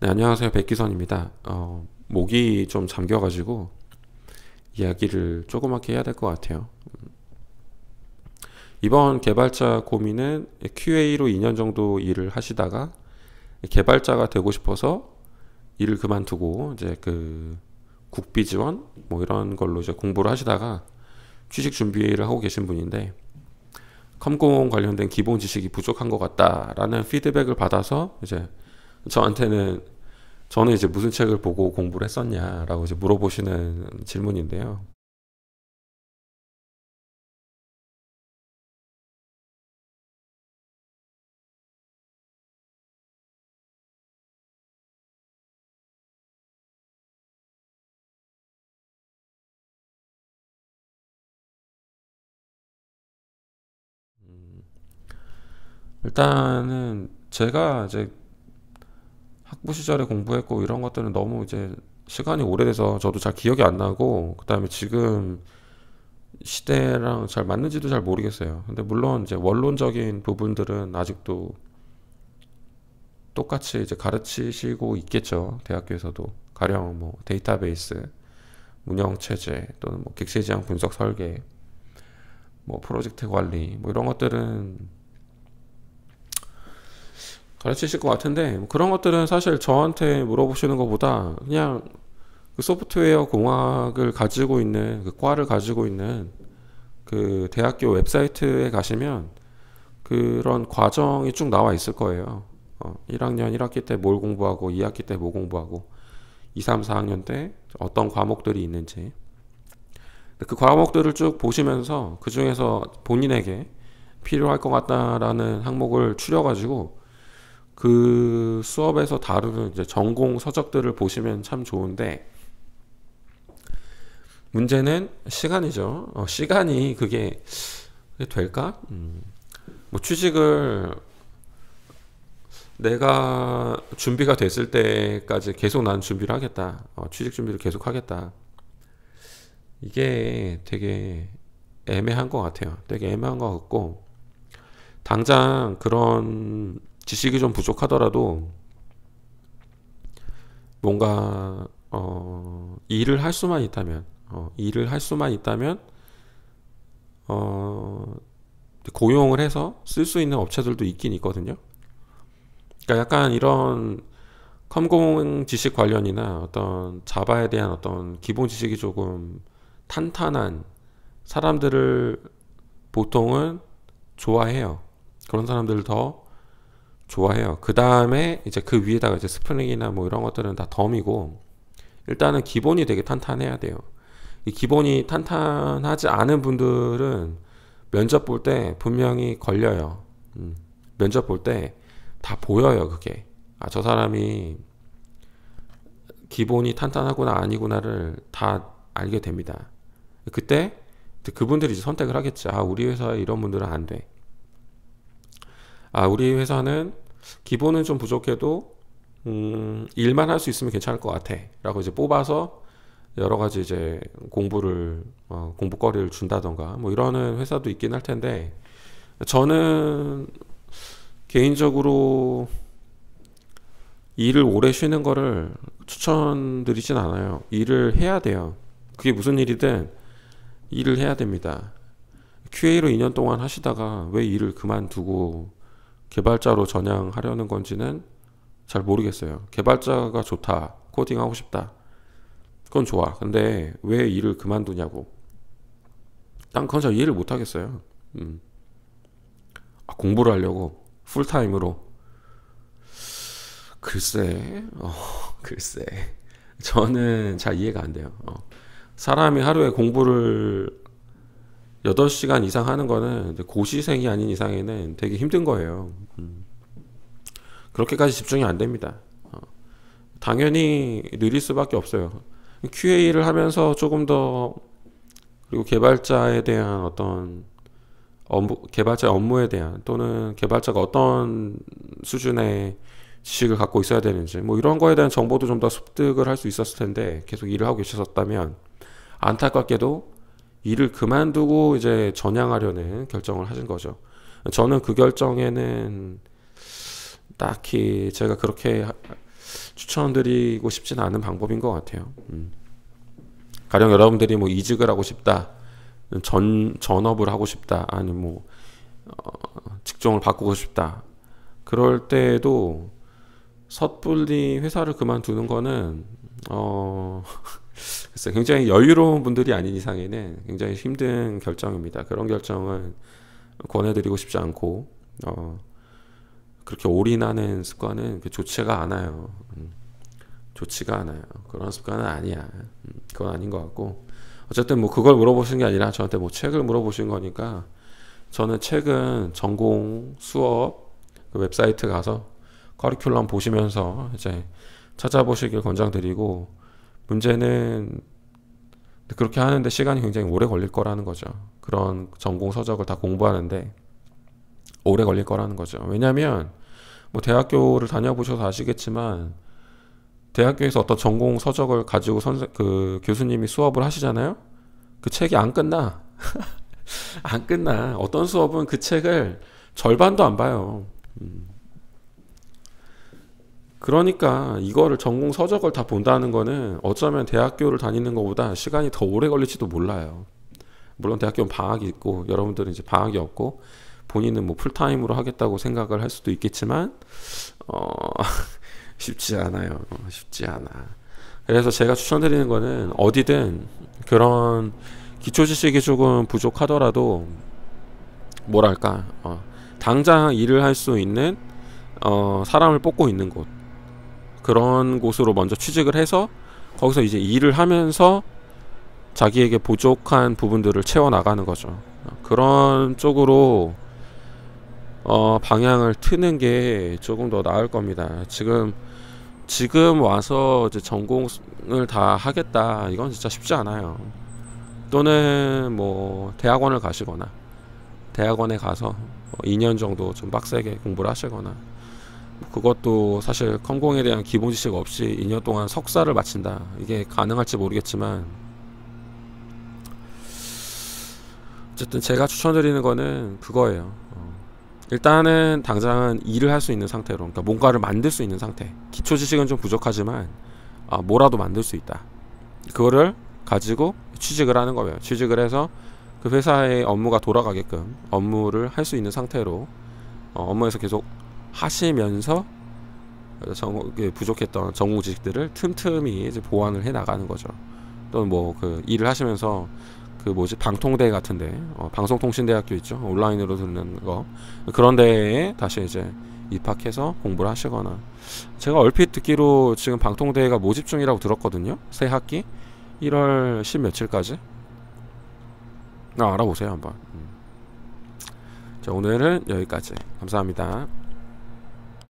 네, 안녕하세요. 백기선입니다. 목이 좀 잠겨가지고 이야기를 조그맣게 해야 될 것 같아요. 이번 개발자 고민은 QA로 2년 정도 일을 하시다가 개발자가 되고 싶어서 일을 그만두고 이제 그 국비 지원 뭐 이런 걸로 이제 공부를 하시다가 취직 준비를 하고 계신 분인데 컴공 관련된 기본 지식이 부족한 것 같다라는 피드백을 받아서 이제 저한테는 저는 이제 무슨 책을 보고 공부를 했었냐라고 이제 물어보시는 질문인데요. 일단은 제가 이제 학부 시절에 공부했고 이런 것들은 너무 이제 시간이 오래돼서 저도 잘 기억이 안 나고 그다음에 지금 시대랑 잘 맞는지도 잘 모르겠어요. 근데 물론 이제 원론적인 부분들은 아직도 똑같이 이제 가르치시고 있겠죠. 대학교에서도 가령 뭐 데이터베이스, 운영 체제 또는 뭐 객실 지향 분석 설계, 뭐 프로젝트 관리 뭐 이런 것들은 가르치실 것 같은데 뭐 그런 것들은 사실 저한테 물어보시는 것보다 그냥 그 소프트웨어 공학을 가지고 있는 그 과를 가지고 있는 그 대학교 웹사이트에 가시면 그런 과정이 쭉 나와 있을 거예요. 1학년 1학기 때 뭘 공부하고 2학기 때 뭐 공부하고 2, 3, 4학년 때 어떤 과목들이 있는지 그 과목들을 쭉 보시면서 그 중에서 본인에게 필요할 것 같다라는 항목을 추려가지고 그 수업에서 다루는 이제 전공 서적들을 보시면 참 좋은데 문제는 시간이죠. 시간이 그게 될까? 뭐 취직을 내가 준비가 됐을 때까지 계속 난 준비를 하겠다. 취직 준비를 계속 하겠다. 이게 되게 애매한 것 같아요. 되게 애매한 것 같고 당장 그런 지식이 좀 부족하더라도 뭔가 일을 할 수만 있다면 일을 할 수만 있다면 어, 고용을 해서 쓸 수 있는 업체들도 있긴 있거든요. 그러니까 약간 이런 컴공 지식 관련이나 어떤 자바에 대한 어떤 기본 지식이 조금 탄탄한 사람들을 보통은 좋아해요. 그런 사람들을 더 좋아해요. 그 다음에 이제 그 위에다가 이제 스프링이나 뭐 이런 것들은 다 덤이고 일단은 기본이 되게 탄탄해야 돼요. 이 기본이 탄탄하지 않은 분들은 면접 볼 때 분명히 걸려요. 면접 볼 때 다 보여요, 그게. 아, 저 사람이 기본이 탄탄하구나 아니구나를 다 알게 됩니다. 그때 그분들이 이제 선택을 하겠지. 아, 우리 회사에 이런 분들은 안 돼. 아, 우리 회사는 기본은 좀 부족해도 일만 할 수 있으면 괜찮을 것 같아. 라고 이제 뽑아서 여러 가지 이제 공부거리를 준다던가 뭐 이러는 회사도 있긴 할 텐데 저는 개인적으로 일을 오래 쉬는 거를 추천드리진 않아요. 일을 해야 돼요. 그게 무슨 일이든 일을 해야 됩니다. QA로 2년 동안 하시다가 왜 일을 그만두고 개발자로 전향하려는 건지는 잘 모르겠어요. 개발자가 좋다. 코딩하고 싶다. 그건 좋아. 근데 왜 일을 그만두냐고. 난 그건 잘 이해를 못 하겠어요. 공부를 하려고 풀타임으로. 글쎄, 글쎄. 저는 잘 이해가 안 돼요. 사람이 하루에 공부를 8시간 이상 하는 거는 고시생이 아닌 이상에는 되게 힘든 거예요. 그렇게까지 집중이 안 됩니다. 당연히 느릴 수밖에 없어요. QA를 하면서 조금 더 그리고 개발자에 대한 어떤 개발자 업무에 대한 또는 개발자가 어떤 수준의 지식을 갖고 있어야 되는지 뭐 이런 거에 대한 정보도 좀 더 습득을 할 수 있었을 텐데 계속 일을 하고 계셨다면 안타깝게도 일을 그만두고 이제 전향하려는 결정을 하신 거죠. 저는 그 결정에는 딱히 제가 그렇게 추천드리고 싶진 않은 방법인 것 같아요. 가령 여러분들이 뭐 이직을 하고 싶다, 전업을 하고 싶다, 아니면 뭐 직종을 바꾸고 싶다. 그럴 때에도 섣불리 회사를 그만두는 거는 글쎄 굉장히 여유로운 분들이 아닌 이상에는 굉장히 힘든 결정입니다. 그런 결정은 권해드리고 싶지 않고 그렇게 올인하는 습관은 좋지가 않아요. 좋지가 않아요. 그런 습관은 아니야. 그건 아닌 것 같고 어쨌든 뭐 그걸 물어보신 게 아니라 저한테 뭐 책을 물어보신 거니까 저는 책은 전공 수업 그 웹사이트 가서 커리큘럼 보시면서 이제 찾아보시길 권장드리고 문제는 그렇게 하는데 시간이 굉장히 오래 걸릴 거라는 거죠. 그런 전공 서적을 다 공부하는데 오래 걸릴 거라는 거죠. 왜냐하면 뭐 대학교를 다녀보셔서 아시겠지만 대학교에서 어떤 전공 서적을 가지고 그 교수님이 수업을 하시잖아요. 그 책이 안 끝나. 안 끝나. 어떤 수업은 그 책을 절반도 안 봐요. 그러니까 이거를 전공 서적을 다 본다는 거는 어쩌면 대학교를 다니는 것보다 시간이 더 오래 걸릴지도 몰라요. 물론 대학교는 방학이 있고 여러분들은 이제 방학이 없고 본인은 뭐 풀타임으로 하겠다고 생각을 할 수도 있겠지만 쉽지 않아요. 쉽지 않아. 그래서 제가 추천드리는 거는 어디든 그런 기초 지식이 조금 부족하더라도 뭐랄까 당장 일을 할 수 있는 사람을 뽑고 있는 곳 그런 곳으로 먼저 취직을 해서 거기서 이제 일을 하면서 자기에게 부족한 부분들을 채워 나가는 거죠. 그런 쪽으로 방향을 트는 게 조금 더 나을 겁니다. 지금 와서 이제 전공을 다 하겠다 이건 진짜 쉽지 않아요. 또는 뭐 대학원을 가시거나 대학원에 가서 2년 정도 좀 빡세게 공부를 하시거나 그것도 사실 컴공에 대한 기본 지식 없이 2년 동안 석사를 마친다 이게 가능할지 모르겠지만 어쨌든 제가 추천드리는 거는 그거예요. 일단은 당장은 일을 할 수 있는 상태로 그러니까 뭔가를 만들 수 있는 상태 기초 지식은 좀 부족하지만 뭐라도 만들 수 있다 그거를 가지고 취직을 하는 거예요. 취직을 해서 그 회사의 업무가 돌아가게끔 업무를 할 수 있는 상태로 업무에서 계속 하시면서 부족했던 전공 지식들을 틈틈이 이제 보완을 해 나가는 거죠. 또는 뭐 그 일을 하시면서 그 뭐지 방통대 같은데 방송통신대학교 있죠. 온라인으로 듣는 거 그런 데에 다시 이제 입학해서 공부를 하시거나 제가 얼핏 듣기로 지금 방통대가 모집 중이라고 들었거든요. 새 학기 1월 10 며칠까지 알아보세요 한번. 자 오늘은 여기까지 감사합니다.